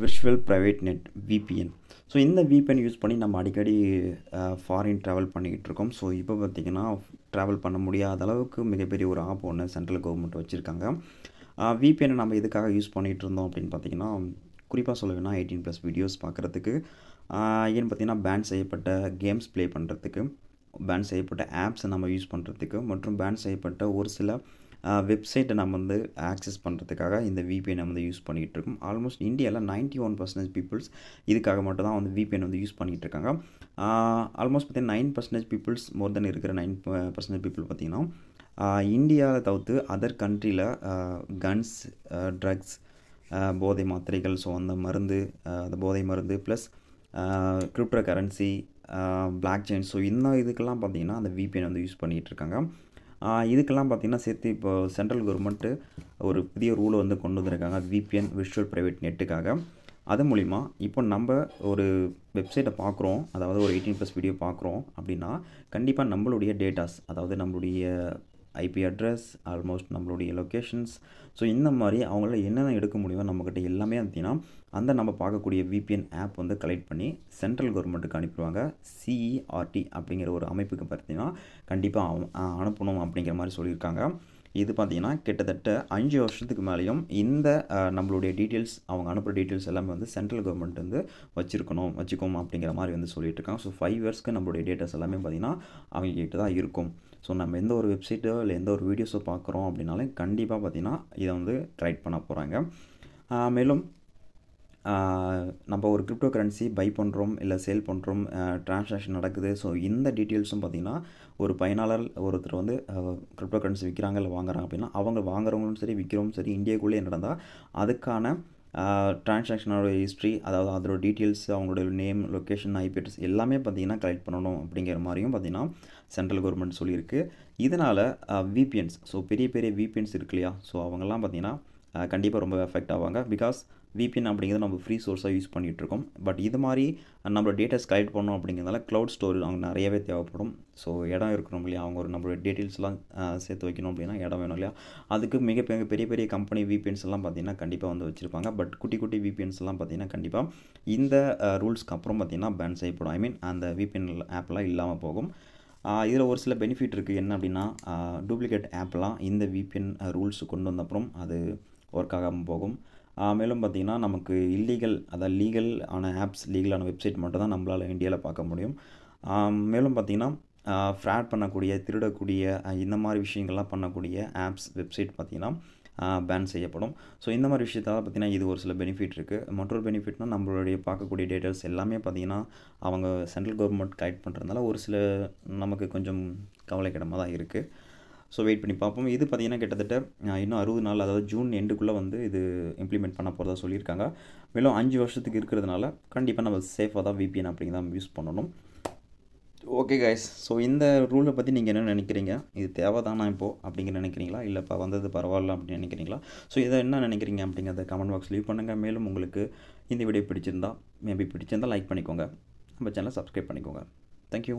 virtual private net VPN. So இந்த VPN use பண்ணி நம்ம அடிக்கடி ஃபாரின் ட்ராவல் பண்ணிக்கிட்டு இருக்கோம். ஸோ இப்போ பார்த்திங்கன்னா ட்ராவல் பண்ண முடியாத அளவுக்கு மிகப்பெரிய ஒரு ஆப் ஒன்று சென்ட்ரல் கவர்மெண்ட் வச்சுருக்காங்க. VPN நம்ம எதுக்காக யூஸ் பண்ணிகிட்டு இருந்தோம் அப்படின்னு பார்த்திங்கன்னா, குறிப்பாக சொல்ல வேணால் 18+ வீடியோஸ் பார்க்குறதுக்கு, ஏன்னு பார்த்திங்கன்னா பேன் செய்யப்பட்ட கேம்ஸ் ப்ளே பண்ணுறதுக்கு, பேன் செய்யப்பட்ட ஆப்ஸை நம்ம யூஸ் பண்ணுறதுக்கு, மற்றும் பேன் செய்யப்பட்ட ஒரு சில வெப்சைட்டை நம்ம வந்து ஆக்சஸ் பண்ணுறதுக்காக இந்த VPN வந்து யூஸ் பண்ணிகிட்டு இருக்கோம். ஆல்மோஸ்ட் இந்தியாவில் 91% பீப்புள்ஸ் இதுக்காக மட்டும் தான் வந்து VPN வந்து யூஸ் பண்ணிகிட்டு இருக்காங்க. ஆல்மோஸ்ட் பார்த்திங்கன்னா 9% பீப்புள்ஸ் மோர் தென் இருக்கிற 9% பீப்புள் பார்த்திங்கன்னா இந்தியாவை தவிர்த்து அதர் கண்ட்ரியில் கன்ஸ், ட்ரக்ஸ், போதை மாத்திரைகள், ஸோ அந்த மருந்து, அந்த போதை மருந்து plus crypto currency, block chain, so இந்த இதுக்கெல்லாம் பார்த்திங்கன்னா அந்த VPN வந்து யூஸ் பண்ணிகிட்டு இருக்காங்க. இதுக்கெல்லாம் பார்த்திங்கன்னா சேர்த்து இப்போ சென்ட்ரல் கவர்மெண்ட்டு ஒரு புதிய ரூலை வந்து கொண்டு வந்திருக்காங்க VPN விர்ச்சுவல் ப்ரைவேட் நெட்டுக்காக. அது மூலிமா இப்போ நம்ம ஒரு வெப்சைட்டை பார்க்குறோம், அதாவது ஒரு 18+ வீடியோ பார்க்குறோம் அப்படின்னா கண்டிப்பாக நம்மளுடைய டேட்டாஸ், அதாவது நம்மளுடைய IP அட்ரஸ், ஆல்மோஸ்ட் நம்மளுடைய லொக்கேஷன்ஸ், ஸோ இந்த மாதிரி அவங்களால என்னென்ன எடுக்க முடியுமோ நம்மக்கிட்ட எல்லாமே பார்த்திங்கன்னா அந்த நம்ம பார்க்கக்கூடிய VPN ஆப் வந்து கலெக்ட் பண்ணி சென்ட்ரல் கவர்மெண்ட்டுக்கு அனுப்பிடுவாங்க. CERT அப்படிங்கிற ஒரு அமைப்புக்கு பார்த்திங்கன்னா கண்டிப்பாக அனுப்பணும் அப்படிங்கிற மாதிரி சொல்லியிருக்காங்க. இது பார்த்திங்கன்னா கிட்டத்தட்ட 5 வருஷத்துக்கு மேலேயும் இந்த நம்மளுடைய டீட்டெயில்ஸ், அவங்க அனுப்புகிற டீட்டெயில்ஸ் எல்லாமே வந்து சென்ட்ரல் கவர்மெண்ட் வந்து வச்சுக்கோம் அப்படிங்கிற மாதிரி வந்து சொல்லிட்டு இருக்காங்க. ஸோ 5 இயர்ஸ்க்கு நம்மளுடைய டேட்டாஸ் எல்லாமே பார்த்திங்கன்னா அவங்க கிட்ட தான் இருக்கும். ஸோ நம்ம எந்த ஒரு வெப்சைட்டோ இல்லை எந்த ஒரு வீடியோஸோ பார்க்குறோம் அப்படின்னாலே கண்டிப்பாக பார்த்திங்கன்னா இதை வந்து ட்ரைட் பண்ண போகிறாங்க. மேலும் நம்ம ஒரு கிரிப்டோ கரன்சி பை பண்ணுறோம் இல்லை சேல் பண்ணுறோம், ட்ரான்சாக்ஷன் நடக்குது. ஸோ இந்த டீட்டெயில்ஸும் பார்த்திங்கன்னா ஒரு பயனாளர் ஒருத்தர் வந்து கிரிப்டோ கரன்சி விற்கிறாங்க இல்லை வாங்குறாங்க அப்படின்னா அவங்க வாங்குறவங்களும் சரி விற்கிறவங்களும் சரி இந்தியாவுக்குள்ளே நடந்தால் அதுக்கான ட்ரான்சாக்ஷனோட ஹிஸ்ட்ரி, அதாவது அதோட டீட்டெயில்ஸ், அவங்களோட நேம், லொக்கேஷன், IP அட்ரஸ் எல்லாமே பார்த்திங்கன்னா கலெக்ட் பண்ணணும் அப்படிங்கிற மாதிரியும் பார்த்திங்கன்னா சென்ட்ரல் கவர்மெண்ட் சொல்லியிருக்கு. இதனால் VPNs, ஸோ பெரிய பெரிய VPNs இருக்கு இல்லையா, ஸோ அவங்கெல்லாம் பார்த்திங்கன்னா கண்டிப்பாக ரொம்ப எஃபெக்ட் ஆவாங்க. பிகாஸ் VPN அப்படிங்கிறது நம்ம ஃப்ரீ சோர்ஸாக யூஸ் பண்ணிகிட்ருக்கோம். பட் இது மாதிரி நம்மளோட டேட்டாஸ் கலெக்ட் பண்ணோம் அப்படிங்கிறதால க்ளவுட் ஸ்டோரேஜ் அவங்க நிறையவே தேவைப்படும். ஸோ இடம் இருக்கணும் இல்லையா, அவங்க ஒரு நம்மளோட டீட்டெயில்ஸ்லாம் சேர்த்து வைக்கணும் அப்படின்னா இடம் வேணும் இல்லையா, அதுக்கு பெரிய பெரிய கம்பெனி VPNs எல்லாம் பார்த்திங்கன்னா கண்டிப்பாக வந்து வச்சுருப்பாங்க. பட் குட்டி VPNs எல்லாம் பார்த்திங்கன்னா கண்டிப்பாக இந்த ரூல்ஸ்க்கு அப்புறம் பார்த்திங்கன்னா பேன் செய்யப்படும். ஐ மீன் அந்த VPN ஆப்லாம் இல்லாமல் போகும். இதில் ஒரு சில பெனிஃபிட் இருக்குது. என்ன அப்படின்னா டூப்ளிகேட் ஆப்லாம் இந்த VPN ரூல்ஸ் கொண்டு வந்த அப்புறம் அது ஒர்க் ஆகாமல் போகும். மேலும் பார்த்திங்கன்னா நமக்கு இல்லீகல், அதாவது லீகல் ஆன ஆப்ஸ், லீகலான வெப்சைட் மட்டும் தான் நம்மளால் இந்தியாவில் பார்க்க முடியும். மேலும் பார்த்திங்கன்னா ஃப்ராட் பண்ணக்கூடிய, திருடக்கூடிய, இந்த மாதிரி விஷயங்கள்லாம் பண்ணக்கூடிய ஆப்ஸ், வெப்சைட் பார்த்திங்கன்னா பேன் செய்யப்படும். ஸோ இந்த மாதிரி விஷயத்தால் பார்த்திங்கன்னா இது ஒரு சில பெனிஃபிட் இருக்குது. மற்றொரு பெனிஃபிட்னால் நம்மளுடைய பார்க்கக்கூடிய டேட்டாஸ் எல்லாமே பார்த்திங்கன்னா அவங்க சென்ட்ரல் கவர்மெண்ட் கலெக்ட் பண்ணுறதுனால ஒரு சில நமக்கு கொஞ்சம் கவலைக்கிடமாக தான் இருக்குது. ஸோ வெயிட் பண்ணி பார்ப்போம். இது பார்த்திங்கன்னா கிட்டத்தட்ட இன்னும் 60 நாள், அதாவது ஜூன் எண்டுக்குள்ளே வந்து இது இம்ப்ளிமெண்ட் பண்ண போகிறதா சொல்லியிருக்காங்க. மேலும் 5 வருஷத்துக்கு இருக்கிறதுனால கண்டிப்பாக நம்ம சேஃபாக தான் VPN அப்படிங்கிறத யூஸ் பண்ணணும். ஓகே கைஸ், ஸோ இந்த ரூலை பற்றி நீங்கள் என்ன நினைக்கிறீங்க? இது தேவைதானா இப்போது அப்படிங்கிற நினைக்கிறீங்களா, இல்லைப்பா வந்தது பரவாயில்ல அப்படின்னு நினைக்கிறீங்களா? ஸோ இதை என்ன நினைக்கிறீங்க அப்படிங்கிறத கமெண்ட் பாக்ஸ் லீவ் பண்ணுங்கள். மேலும் உங்களுக்கு இந்த வீடியோ பிடிச்சிருந்தா லைக் பண்ணிக்கோங்க, நம்ம சேனலை சப்ஸ்கிரைப் பண்ணிக்கோங்க. தேங்க்யூ.